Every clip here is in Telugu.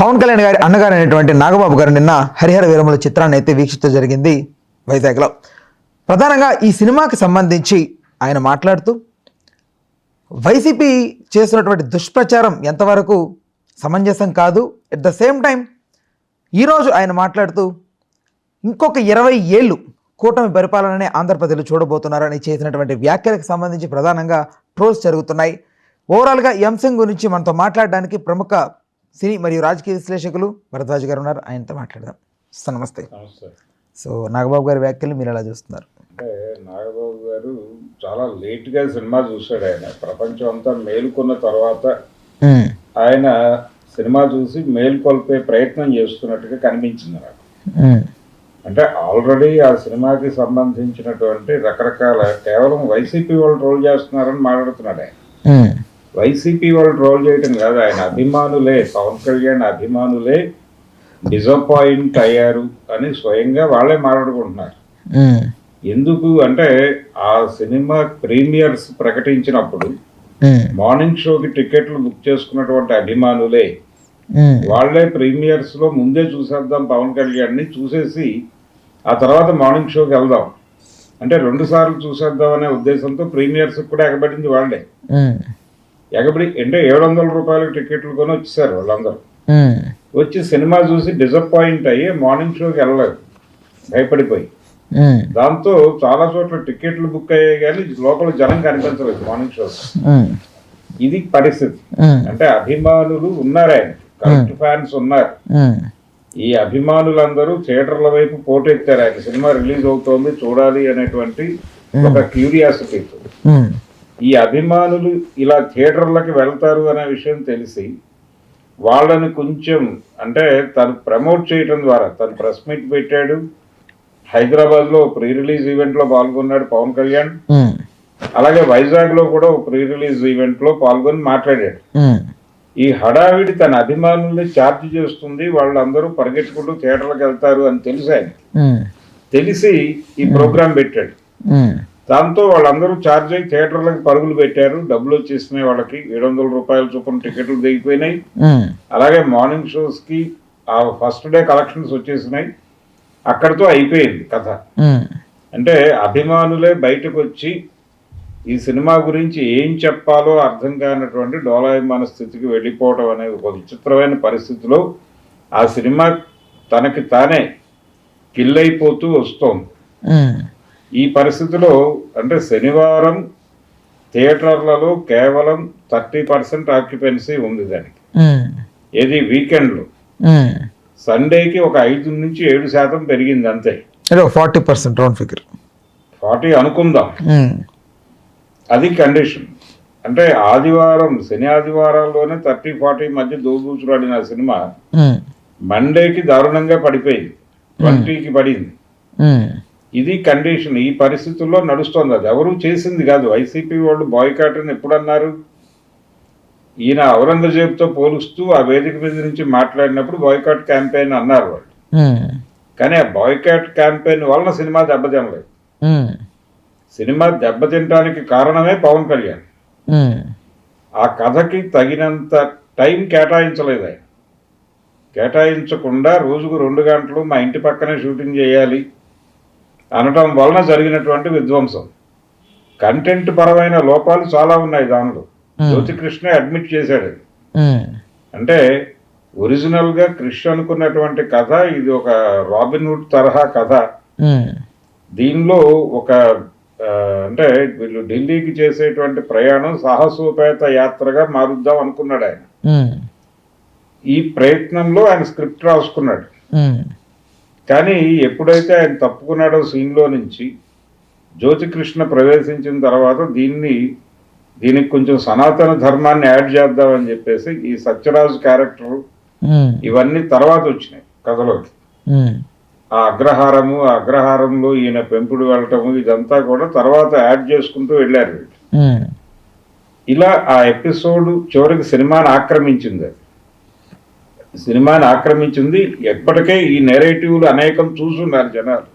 పవన్ కళ్యాణ్ గారి అన్నగారు అయినటువంటి నాగబాబు గారు నిన్న హరిహర వీరముల చిత్రాన్ని అయితే వీక్షించడం జరిగింది వైజాగ్లో. ప్రధానంగా ఈ సినిమాకి సంబంధించి ఆయన మాట్లాడుతూ వైసీపీ చేసినటువంటి దుష్ప్రచారం ఎంతవరకు సమంజసం కాదు, ఎట్ ద సేమ్ టైం ఈరోజు ఆయన మాట్లాడుతూ ఇంకొక 20 ఏళ్ళు కూటమి పరిపాలననే ఆంధ్రప్రదేశ్లో చూడబోతున్నారని చేసినటువంటి వ్యాఖ్యలకు సంబంధించి ప్రధానంగా ట్రోల్స్ జరుగుతున్నాయి. ఓవరాల్గా ఈ అంశం గురించి మనతో మాట్లాడడానికి ప్రముఖ సినీ మరియు రాజకీయ విశ్లేషకులు భరద్వాజ్ గారు ఉన్నారు. ఆయనతో మాట్లాడదాం. సార్ నమస్తే. సో నాగబాబు గారి వ్యాఖ్యలు మీరు ఎలా చూస్తున్నారు? అంటే నాగబాబు గారు చాలా లేట్గా సినిమా చూశాడు. ఆయన ప్రపంచం అంతా మేలుకున్న తర్వాత ఆయన సినిమా చూసి మేల్కొల్పే ప్రయత్నం చేస్తున్నట్టుగా కనిపించింది నాకు. అంటే ఆల్రెడీ ఆ సినిమాకి సంబంధించినటువంటి రకరకాల కేవలం వైసీపీ వాళ్ళు ట్రోల్ చేస్తున్నారని మాట్లాడుతున్నాడు ఆయన. వైసీపీ వాళ్ళు ట్రోల్ చేయడం కాదు, ఆయన అభిమానులే, పవన్ కళ్యాణ్ అభిమానులే డిసప్పాయింట్ అయ్యారు అని స్వయంగా వాళ్ళే మాట్లాడుకుంటున్నారు. ఎందుకు అంటే ఆ సినిమా ప్రీమియర్స్ ప్రకటించినప్పుడు మార్నింగ్ షోకి టికెట్లు బుక్ చేసుకున్నటువంటి అభిమానులే వాళ్లే ప్రీమియర్స్ లో ముందే చూసేద్దాం పవన్ కళ్యాణ్ ని, చూసేసి ఆ తర్వాత మార్నింగ్ షోకి వెళ్దాం అంటే 2 సార్లు చూసేద్దాం అనే ఉద్దేశంతో ప్రీమియర్స్ కూడా ఎగబడింది వాళ్ళే. ఎగబడి అంటే 700 రూపాయలకు టికెట్లు కొని వచ్చేసారు వాళ్ళందరూ. వచ్చి సినిమా చూసి డిసప్పాయింట్ అయ్యి మార్నింగ్ షోకి వెళ్ళలేదు, భయపడిపోయి. దాంతో చాలా చోట్ల టికెట్లు బుక్ అయ్యాయి కానీ లోపల జనం కనిపించలేదు మార్నింగ్ షో. ఇది పరిస్థితి. అంటే అభిమానులు ఉన్నారు, ఆయన కరెక్ట్ ఫ్యాన్స్ ఉన్నారు. ఈ అభిమానులందరూ థియేటర్ల వైపు పోటెత్తారు. ఆయన సినిమా రిలీజ్ అవుతోంది చూడాలి అనేటువంటి ఒక క్యూరియాసిటీతో. ఈ అభిమానులు ఇలా థియేటర్లకి వెళ్తారు అనే విషయం తెలిసి వాళ్ళని కొంచెం అంటే తను ప్రమోట్ చేయడం ద్వారా తను ప్రెస్ మీట్ పెట్టాడు. హైదరాబాద్ లో ప్రీ రిలీజ్ ఈవెంట్ లో పాల్గొన్నాడు పవన్ కళ్యాణ్. అలాగే వైజాగ్ లో కూడా ప్రీ రిలీజ్ ఈవెంట్ లో పాల్గొని మాట్లాడాడు. ఈ హడావిడి తన అభిమానుల్ని ఛార్జ్ చేస్తుంది, వాళ్ళందరూ పరిగెట్టుకుంటూ థియేటర్లకు వెళ్తారు అని తెలిసి ఆయన తెలిసి ఈ ప్రోగ్రాం పెట్టాడు. దాంతో వాళ్ళందరూ ఛార్జ్ అయ్యి థియేటర్లకు పరుగులు పెట్టారు. డబ్బులు వచ్చేసినాయి వాళ్ళకి, 700 రూపాయల చొప్పున టికెట్లు దిగిపోయినాయి. అలాగే మార్నింగ్ షోస్ కి ఆ ఫస్ట్ డే కలెక్షన్స్ వచ్చేసినాయి. అక్కడితో అయిపోయింది కథ. అంటే అభిమానులే బయటకు వచ్చి ఈ సినిమా గురించి ఏం చెప్పాలో అర్థం కానటువంటి డోలాయమాన స్థితికి వెళ్ళిపోవడం అనేది ఒక విచిత్రమైన పరిస్థితిలో ఆ సినిమా తనకి తానే కిల్ అయిపోతూ వస్తోంది. ఈ పరిస్థితిలో అంటే శనివారం థియేటర్లలో కేవలం 30% ఆక్యుపెన్సీ ఉంది దానికి. ఏది వీకెండ్లో సండేకి ఒక 5 నుంచి 7% పెరిగింది అంతే. 40% రౌండ్ ఫిగర్, 40 అనుకుందాం. అది కండిషన్. అంటే ఆదివారం శని ఆదివారాల్లోనే 30-40 మధ్య దోబూచులాడిన సినిమా మండేకి దారుణంగా పడిపోయింది, 20కి పడింది. ఇది కండిషన్. ఈ పరిస్థితుల్లో నడుస్తోంది. అది ఎవరు చేసింది కాదు. వైసీపీ వాళ్ళు బాయ్కాట్ అని ఎప్పుడు అన్నారు? ఈయన ఔరంగజేబ్తో పోలుస్తూ ఆ వేదిక మీద నుంచి మాట్లాడినప్పుడు బాయ్కాట్ క్యాంపెయిన్ అన్నారు వాళ్ళు. కానీ ఆ బాయ్కాట్ క్యాంపెయిన్ వలన సినిమా దెబ్బతినలేదు. సినిమా దెబ్బతినడానికి కారణమే పవన్ కళ్యాణ్. ఆ కథకి తగినంత టైం కేటాయించలేదు ఆయన. కేటాయించకుండా రోజుకు 2 గంటలు మా ఇంటి పక్కనే షూటింగ్ చేయాలి అనటం వలన జరిగినటువంటి విధ్వంసం. కంటెంట్ పరమైన లోపాలు చాలా ఉన్నాయి దానిలో. జ్యోతికృష్ణ అడ్మిట్ చేశాడు. అంటే ఒరిజినల్ గా క్రిష్ అనుకున్నటువంటి కథ ఇది ఒక రాబిన్ హుడ్ తరహా కథ. దీనిలో ఒక అంటే వీళ్ళు ఢిల్లీకి చేసేటువంటి ప్రయాణం సాహసోపేత యాత్రగా మారుద్దాం అనుకున్నాడు ఆయన. ఈ ప్రయత్నంలో ఆయన స్క్రిప్ట్ రాసుకున్నాడు. కానీ ఎప్పుడైతే ఆయన తప్పుకున్నాడో సీన్లో నుంచి, జ్యోతికృష్ణ ప్రవేశించిన తర్వాత దీనికి కొంచెం సనాతన ధర్మాన్ని యాడ్ చేద్దామని చెప్పేసి ఈ సత్యరాజు క్యారెక్టర్ ఇవన్నీ తర్వాత వచ్చినాయి కథలోకి. ఆ అగ్రహారంలో ఈయన పెంపుడు వెళ్ళటము ఇదంతా కూడా తర్వాత యాడ్ చేసుకుంటూ వెళ్ళారు. ఇలా ఆ ఎపిసోడ్ చివరికి సినిమాని ఆక్రమించింది. ఎప్పటికే ఈ నెరేటివ్లు అనేకం చూసున్నారు జనాలు.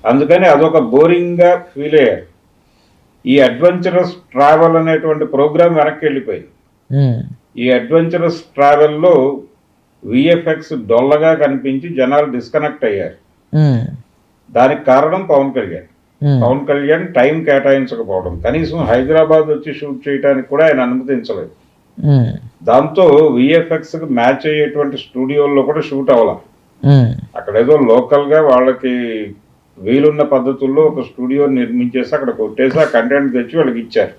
అందుకని అదొక బోరింగ్ గా ఫీల్ అయ్యారు. ఈ అడ్వెంచరస్ ట్రావెల్ అనేటువంటి ప్రోగ్రామ్ వెనక్కి వెళ్ళిపోయింది. ఈ అడ్వెంచరస్ ట్రావెల్లో విఎఫ్ఎక్స్ డొల్లగా కనిపించి జనాలు డిస్కనెక్ట్ అయ్యారు. ఉమ్, దానికి కారణం పవన్ కళ్యాణ్. ఉమ్, పవన్ కళ్యాణ్ టైం కేటాయించకపోవడం, కనీసం హైదరాబాద్ వచ్చి షూట్ చేయడానికి కూడా ఆయన అనుమతించలేదు. ఉమ్, దాంతో విఎఫ్ఎక్స్ కి మ్యాచ్ అయ్యేటువంటి స్టూడియోల్లో కూడా షూట్ అవ్వాలి. ఉమ్, అక్కడ ఏదో లోకల్ గా వాళ్ళకి వీలున్న పద్ధతుల్లో ఒక స్టూడియో నిర్మించేసి అక్కడ కొట్టేసి ఆ కంటెంట్ తెచ్చి వాళ్ళకి ఇచ్చారు.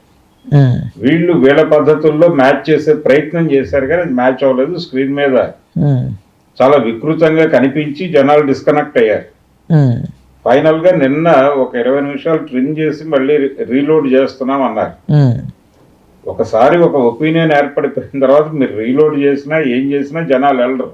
ఉమ్, వీళ్ళు వీళ్ళ పద్ధతుల్లో మ్యాచ్ చేసే ప్రయత్నం చేశారు కానీ మ్యాచ్ అవ్వలేదు. స్క్రీన్ మీద ఉమ్, చాలా వికృతంగా కనిపించి జనాలు డిస్కనెక్ట్ అయ్యారు. ఉమ్, ఫైనల్ గా నిన్న ఒక 20 నిమిషాలు ట్రిమ్ చేసి మళ్ళీ రీలోడ్ చేస్తున్నాం అన్నారు. ఉమ్, ఒకసారి ఒక ఒపీనియన్ ఏర్పడిపోయిన తర్వాత మీరు రీలోడ్ చేసినా ఏం చేసినా జనాలు వెళ్ళరు.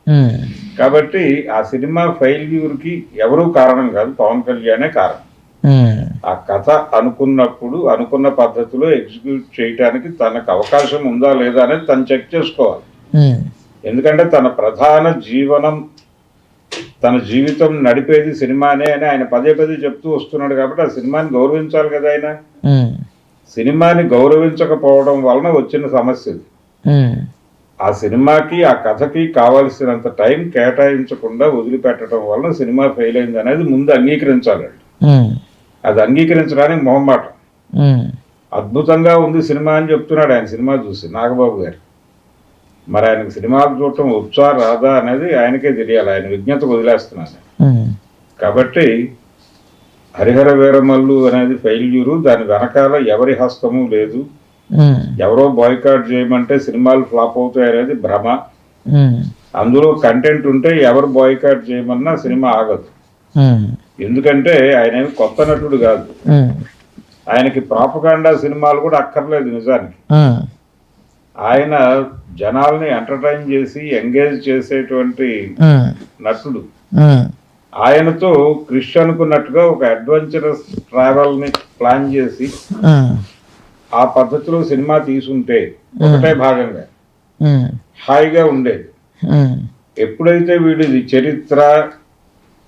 ఉమ్, కాబట్టి ఆ సినిమా ఫెయిల్యూర్ కి ఎవరూ కారణం కాదు, పవన్ కళ్యాణే కారణం. ఉమ్, ఆ కథ అనుకున్నప్పుడు అనుకున్న పద్ధతిలో ఎగ్జిక్యూట్ చేయడానికి తనకు అవకాశం ఉందా లేదా అనేది తను చెక్ చేసుకోవాలి. ఉమ్, ఎందుకంటే తన ప్రధాన జీవనం, తన జీవితం నడిపేది సినిమానే అని ఆయన పదే పదే చెప్తూ వస్తున్నాడు. కాబట్టి ఆ సినిమాని గౌరవించాలి కదా ఆయన. ఉమ్, సినిమాని గౌరవించకపోవడం వలన వచ్చిన సమస్య ఇది. ఉమ్, ఆ సినిమాకి ఆ కథకి కావాల్సినంత టైం కేటాయించకుండా వదిలిపెట్టడం వలన సినిమా ఫెయిల్ అయింది అనేది ముందు అంగీకరించాలి. ఉమ్, అది అంగీకరించడానికి మొహమాటం. ఉమ్, అద్భుతంగా ఉంది సినిమా అని చెప్తున్నాడు ఆయన సినిమా చూసి, నాగబాబు గారు. మరి ఆయనకు సినిమాలు చూడటం వచ్చా రాదా అనేది ఆయనకే తెలియాలి. ఆయన విజ్ఞతకు వదిలేస్తున్నాను. ఉమ్, కాబట్టి హరిహర వీరమల్లు అనేది ఫెయిల్యూరు, దాని వెనకాల ఎవరి హస్తము లేదు. ఉమ్, ఎవరో బాయ్కాట్ చేయమంటే సినిమాలు ఫ్లాప్ అవుతాయి అనేది భ్రమ. ఉమ్, అందులో కంటెంట్ ఉంటే ఎవరు బాయ్కాట్ చేయమన్నా సినిమా ఆగదు. ఉమ్, ఎందుకంటే ఆయన ఏమి కొత్త నటుడు కాదు. ఉమ్, ఆయనకి ప్రాపగాండా సినిమాలు కూడా అక్కర్లేదు నిజానికి. ఉమ్, ఆయన జనాల్ని ఎంటర్టైన్ చేసి ఎంగేజ్ చేసేటువంటి ఉమ్, నటుడు. ఉమ్, ఆయనతో క్రిష్ అనుకున్నట్టుగా ఒక అడ్వెంచరస్ ట్రావెల్ ని ప్లాన్ చేసి ఉమ్, ఆ పద్ధతిలో సినిమా తీసుంటే ఒకటే భాగంగా ఉమ్, హాయిగా ఉండేది. ఉమ్, ఎప్పుడైతే వీడిది చరిత్ర,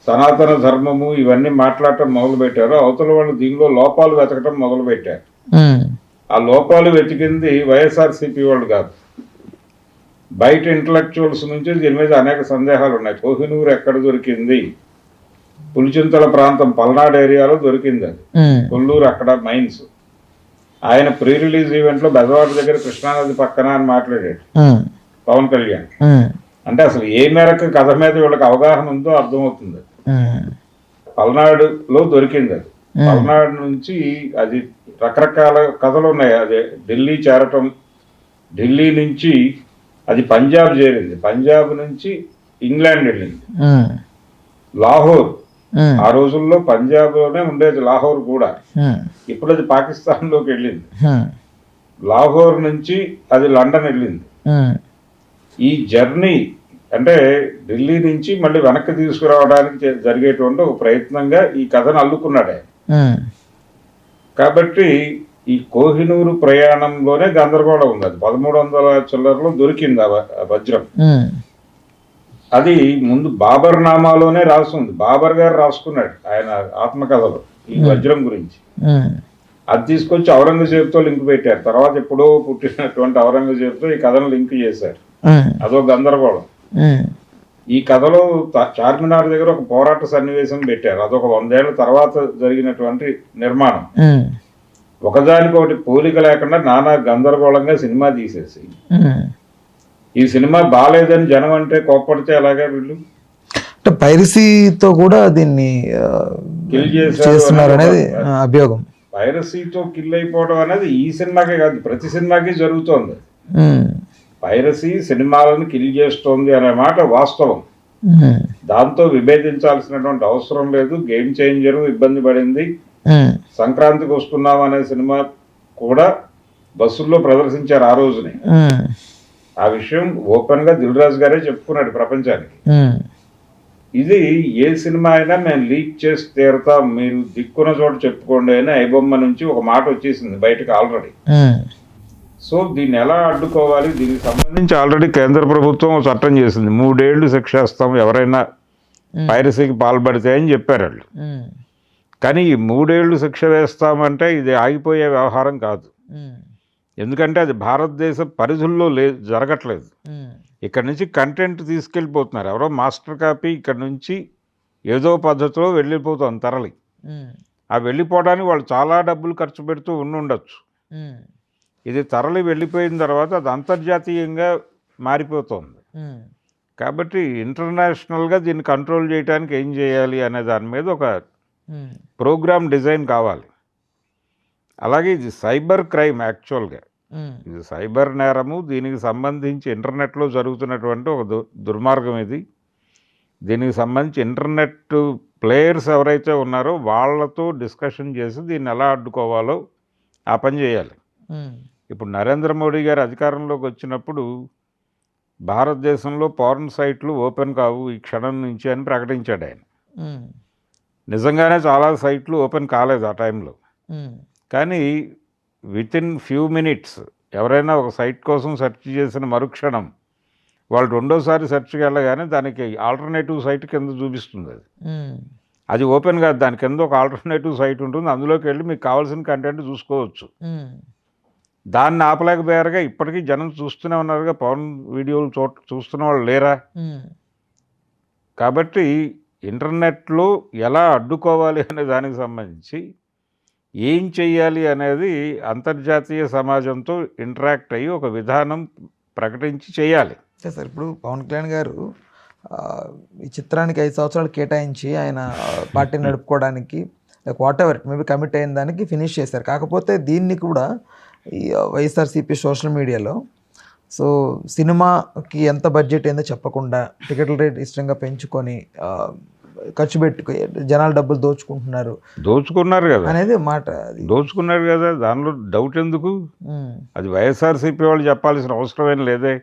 సనాతన ధర్మము ఇవన్నీ మాట్లాడటం మొదలు పెట్టారో అవతల వాళ్ళు దీనిలో లోపాలు వెతకటం మొదలు పెట్టారు. ఉమ్, ఆ లోపాలు వెతికింది వైఎస్ఆర్సీపీ వాళ్ళు కాదు, బయట ఇంటలెక్చువల్స్ నుంచి దీని మీద అనేక సందేహాలు ఉన్నాయి. కోహినూరు ఎక్కడ దొరికింది? పులిచింతల ప్రాంతం పల్నాడు ఏరియాలో దొరికింది. అది ఉమ్, కొల్లూరు అక్కడ మైన్స్. ఆయన ప్రీ రిలీజ్ ఈవెంట్ లో బెజవాడ దగ్గర కృష్ణానది పక్కన అని మాట్లాడాడు ఉమ్, పవన్ కళ్యాణ్. ఉమ్, అంటే అసలు ఏ మేరకు కథ మీద వీళ్ళకి అవగాహన ఉందో అర్థమవుతుంది. ఉమ్, పల్నాడులో దొరికింది అది. పల్నాడు నుంచి అది రకరకాల కథలు ఉన్నాయి. అదే ఢిల్లీ చేరటం, ఢిల్లీ నుంచి అది పంజాబ్ చేరింది, పంజాబ్ నుంచి ఇంగ్లాండ్ వెళ్ళింది, ఉమ్, లాహోర్. ఉమ్, ఆ రోజుల్లో పంజాబ్ లోనే ఉండేది లాహోర్ కూడా. ఉమ్, ఇప్పుడు అది పాకిస్తాన్ లోకి వెళ్ళింది. ఉమ్, లాహోర్ నుంచి అది లండన్ వెళ్ళింది. ఉమ్, ఈ జర్నీ అంటే ఢిల్లీ నుంచి మళ్ళీ వెనక్కి తీసుకురావడానికి జరిగేటువంటి ఒక ప్రయత్నంగా ఈ కథను అల్లుకున్నాడు ఆయన. ఉమ్, కాబట్టి ఈ కోహినూరు ప్రయాణంలోనే గందరగోళం ఉంది. అది 1300 చిల్లరలో దొరికింది ఆ వజ్రం. ఉమ్, అది ముందు బాబర్ నామాలోనే రాస్తుంది. బాబర్ గారు రాసుకున్నాడు ఆయన ఆత్మకథలో ఈ వజ్రం గురించి. ఉమ్, అది తీసుకొచ్చి ఔరంగజేబుతో లింక్ పెట్టారు. తర్వాత ఎప్పుడో పుట్టినటువంటి ఔరంగజేబుతో ఈ కథను లింక్ చేశారు. ఉమ్, అదో గందరగోళం. ఉమ్, ఈ కథలో చార్మినార్ దగ్గర ఒక పోరాట సన్నివేశం పెట్టారు. అదొక 100 ఏళ్ల తర్వాత జరిగినటువంటి నిర్మాణం. ఉమ్, ఒకదానికొకటి పోలిక లేకుండా నానా గందరగోళంగా సినిమా తీసేసి ఉమ్. ఈ సినిమా బాగాలేదని జనం అంటే కోప్పడితే ఎలాగా వీళ్ళు అంటే పైరసీతో కూడా దీన్ని కిల్ చేస్తున్నారు అనేది అభియోగం. పైరసీతో కిల్ అయిపోవడం అనేది ఈ సినిమాకే కాదు, ప్రతి సినిమాకి జరుగుతోంది. ఉమ్, పైరసీ సినిమాలను కిల్ చేస్తోంది అనే మాట వాస్తవం. ఉమ్, దాంతో విభేదించాల్సినటువంటి అవసరం లేదు. గేమ్ చేంజర్ ఇబ్బంది పడింది. ఉమ్, సంక్రాంతికి వస్తున్నాం అనే సినిమా కూడా బస్సుల్లో ప్రదర్శించారు ఆ రోజునే. ఉమ్, ఆ విషయం ఓపెన్ గా దిల్ రాజు గారే చెప్పుకున్నాడు ప్రపంచానికి. ఉమ్, ఇది ఏ సినిమా అయినా మేము లీక్ చేసి తీరుతాం, మీరు దిక్కున్న చోట చెప్పుకోండి అని ఐబొమ్మ నుంచి ఒక మాట వచ్చేసింది బయటకు ఆల్రెడీ. ఉమ్, సో దీన్ని ఎలా అడ్డుకోవాలి, దీనికి సంబంధించి ఆల్రెడీ కేంద్ర ప్రభుత్వం ఒక చట్టం చేసింది. 3 ఏళ్లు శిక్ష వేస్తాం ఎవరైనా పైరసీకి పాల్పడితే అని చెప్పారు వాళ్ళు. ఉమ్, కానీ ఈ 3 ఏళ్లు శిక్ష వేస్తామంటే ఇది ఆగిపోయే వ్యవహారం కాదు. ఉమ్, ఎందుకంటే అది భారతదేశ పరిధుల్లో జరగట్లేదు. ఇక్కడ నుంచి కంటెంట్ తీసుకెళ్ళిపోతున్నారు. ఎవరో మాస్టర్ కాపీ ఇక్కడ నుంచి ఏదో పద్ధతిలో వెళ్ళిపోతుంది తరలి. ఆ వెళ్ళిపోవడానికి వాళ్ళు చాలా డబ్బులు ఖర్చు పెడుతూ ఉండొచ్చు. ఇది తరలి వెళ్ళిపోయిన తర్వాత అది అంతర్జాతీయంగా మారిపోతుంది. కాబట్టి ఇంటర్నేషనల్గా దీన్ని కంట్రోల్ చేయడానికి ఏం చేయాలి అనే దాని మీద ఒక ప్రోగ్రామ్ డిజైన్ కావాలి. అలాగే ఇది సైబర్ క్రైమ్. యాక్చువల్గా ఇది సైబర్ నేరము. దీనికి సంబంధించి ఇంటర్నెట్లో జరుగుతున్నటువంటి ఒక దుర్మార్గం ఇది. దీనికి సంబంధించి ఇంటర్నెట్ ప్లేయర్స్ ఎవరైతే ఉన్నారో వాళ్ళతో డిస్కషన్ చేసి దీన్ని ఎలా అడ్డుకోవాలో ఆ పని చేయాలి. ఇప్పుడు నరేంద్ర మోడీ గారు అధికారంలోకి వచ్చినప్పుడు భారతదేశంలో పోర్న్ సైట్లు ఓపెన్ కావు ఈ క్షణం నుంచి అని ప్రకటించాడు ఆయన. నిజంగానే చాలా సైట్లు ఓపెన్ కాలేదు ఆ టైంలో. కానీ వితిన్ ఫ్యూ మినిట్స్ ఎవరైనా ఒక సైట్ కోసం సెర్చ్ చేసిన మరుక్షణం వాళ్ళు రెండోసారి సెర్చ్కి వెళ్ళగానే దానికి ఆల్టర్నేటివ్ సైట్ కింద చూపిస్తుంది. అది ఓపెన్ కాదు, దాని కింద ఒక ఆల్టర్నేటివ్ సైట్ ఉంటుంది. అందులోకి వెళ్ళి మీకు కావాల్సిన కంటెంట్ చూసుకోవచ్చు. దాన్ని ఆపలేకపోయారుగా. ఇప్పటికీ జనం చూస్తూనే ఉన్నారుగా. పవన్ వీడియోలు చూస్తున్న వాళ్ళు లేరా? కాబట్టి ఇంటర్నెట్లో ఎలా అడ్డుకోవాలి అనే దానికి సంబంధించి ఏం చెయ్యాలి అనేది అంతర్జాతీయ సమాజంతో ఇంటరాక్ట్ అయ్యి ఒక విధానం ప్రకటించి చేయాలి. సార్ ఇప్పుడు పవన్ కళ్యాణ్ గారు ఈ చిత్రానికి 5 సంవత్సరాలు కేటాయించి ఆయన పార్టీని నడుపుకోవడానికి వాట్ ఎవర్ మేబీ కమిట్ అయిన దానికి ఫినిష్ చేశారు. కాకపోతే దీన్ని కూడా ఈ వైఎస్ఆర్సీపీ సోషల్ మీడియాలో సో సినిమాకి ఎంత బడ్జెట్ ఏందో చెప్పకుండా టికెట్ల రేట్ ఇష్టంగా పెంచుకొని ఖర్చు పెట్టుకు జనాలు డబ్బులు దోచుకున్నారు కదా అనేది మాట. దోచుకున్నారు కదా, దానిలో డౌట్ ఎందుకు? అది వైఎస్ఆర్సీపీ వాళ్ళు చెప్పాల్సిన అవసరమేం లేదే.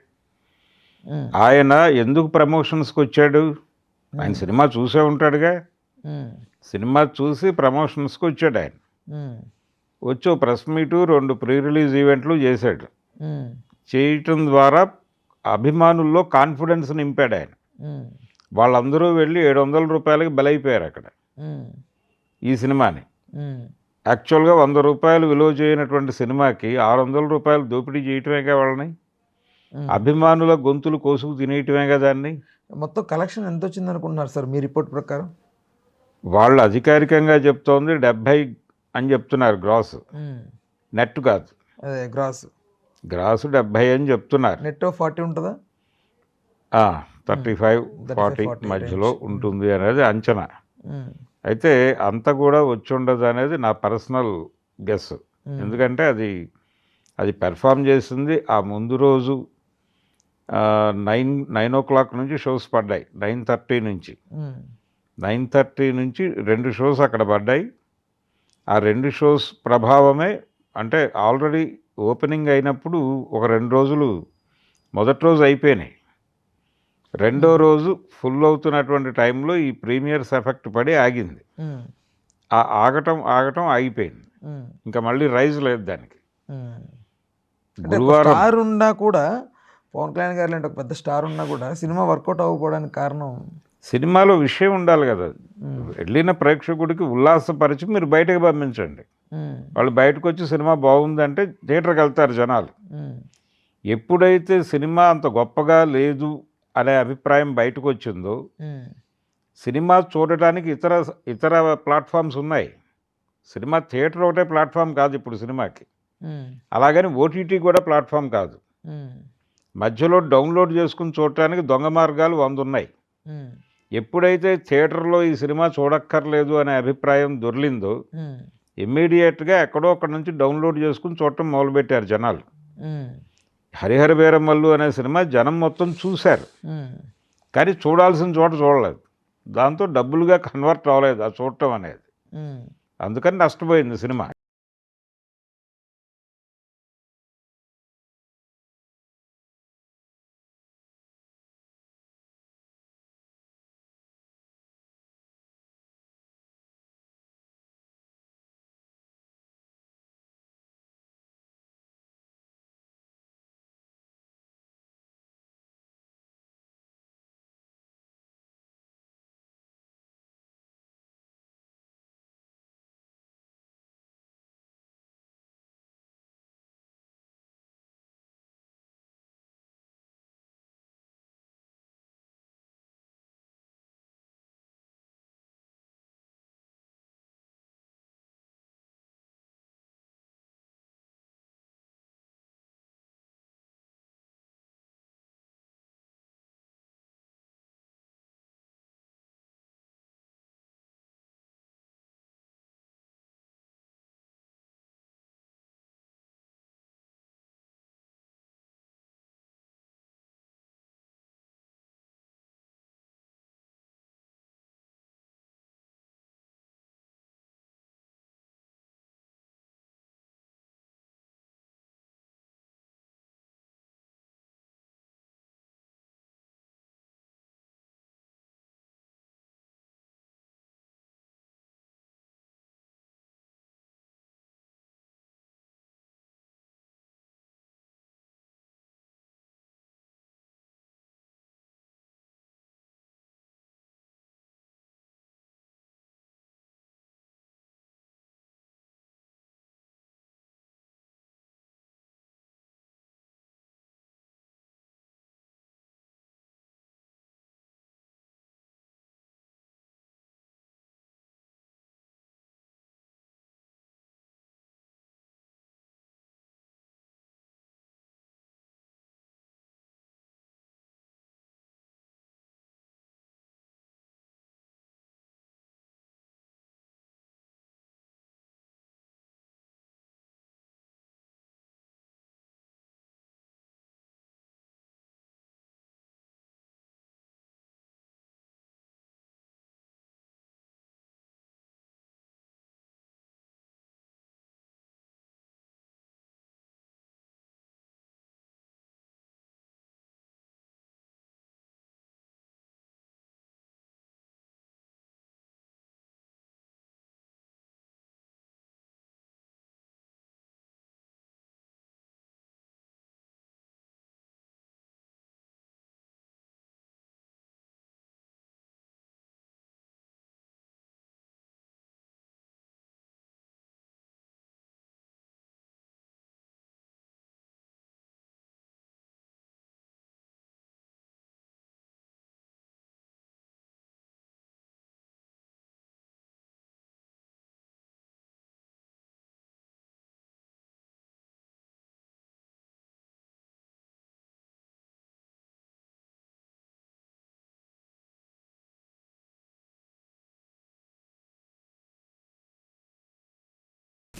ఆయన ఎందుకు ప్రమోషన్స్కి వచ్చాడు? ఆయన సినిమా చూసే ఉంటాడుగా. సినిమా చూసి ప్రమోషన్స్కి వచ్చాడు ఆయన. వచ్చి ప్రెస్ మీటు 2 ప్రీ రిలీజ్ ఈవెంట్లు చేశాడు. చేయటం ద్వారా అభిమానుల్లో కాన్ఫిడెన్స్ నింపాడు ఆయన. వాళ్ళందరూ వెళ్ళి 700 రూపాయలకి బలైపోయారు అక్కడ ఈ సినిమాని. యాక్చువల్గా 100 రూపాయలు విలువ చేయనటువంటి సినిమాకి 600 రూపాయలు దోపిడీ చేయటమేగా వాళ్ళని. అభిమానుల గొంతులు కోసుకు తినేయటమేగా దాన్ని. మొత్తం కలెక్షన్ ఎంత వచ్చింది అనుకుంటున్నారు సార్ మీ రిపోర్ట్ ప్రకారం? వాళ్ళు అధికారికంగా చెప్తోంది 70 అని చెప్తున్నారు గ్రాస్, నెట్ కాదు. అదే గ్రాస్ 70 అని చెప్తున్నారు. నెట్ 40 ఉంటుందా? 35-40 మధ్యలో ఉంటుంది అనేది అంచనా. అయితే అంత కూడా వచ్చి ఉండదు అనేది నా పర్సనల్ గెస్. ఎందుకంటే అది పెర్ఫామ్ చేసింది. ఆ ముందు రోజు 9 o'clock నుంచి షోస్ పడ్డాయి. 9:30 నుంచి 2 షోస్ అక్కడ పడ్డాయి. ఆ 2 షోస్ ప్రభావమే అంటే ఆల్రెడీ ఓపెనింగ్ అయినప్పుడు ఒక 2 రోజులు మొదటి రోజు అయిపోయినాయి. రెండో రోజు ఫుల్ అవుతున్నటువంటి టైంలో ఈ ప్రీమియర్స్ ఎఫెక్ట్ పడి ఆగింది. ఆ ఆగటం ఆగిపోయింది. ఇంకా మళ్ళీ రైజ్ లేదు దానికి. గురువారం స్టార్ ఉన్నా కూడా పవన్ కళ్యాణ్ గారు లాంటి ఒక పెద్ద స్టార్ ఉన్నా కూడా సినిమా వర్కౌట్ అవ్వకపోవడానికి కారణం సినిమాలో విషయం ఉండాలి కదా. వెళ్ళిన ప్రేక్షకుడికి ఉల్లాసపరిచి మీరు బయటకు పంపించండి. వాళ్ళు బయటకు వచ్చి సినిమా బాగుందంటే థియేటర్కి వెళ్తారు జనాలు. ఎప్పుడైతే సినిమా అంత గొప్పగా లేదు అనే అభిప్రాయం బయటకు వచ్చిందో సినిమా చూడటానికి ఇతర ప్లాట్ఫామ్స్ ఉన్నాయి. సినిమా థియేటర్ ఒకటే ప్లాట్ఫామ్ కాదు ఇప్పుడు సినిమాకి. అలాగని ఓటీటీ కూడా ప్లాట్ఫామ్ కాదు. మధ్యలో డౌన్లోడ్ చేసుకుని చూడటానికి దొంగ మార్గాలు 100 ఉన్నాయి. ఎప్పుడైతే థియేటర్లో ఈ సినిమా చూడక్కర్లేదు అనే అభిప్రాయం దొర్లిందో ఇమ్మీడియట్గా ఎక్కడో అక్కడ నుంచి డౌన్లోడ్ చేసుకుని చూడటం మొదలుపెట్టారు జనాలు. హరిహర వీరమల్లు అనే సినిమా జనం మొత్తం చూశారు, కానీ చూడాల్సిన చోట చూడలేదు. దాంతో డబ్బులుగా కన్వర్ట్ అవ్వలేదు ఆ చూడటం అనేది. అందుకని నష్టపోయింది సినిమా.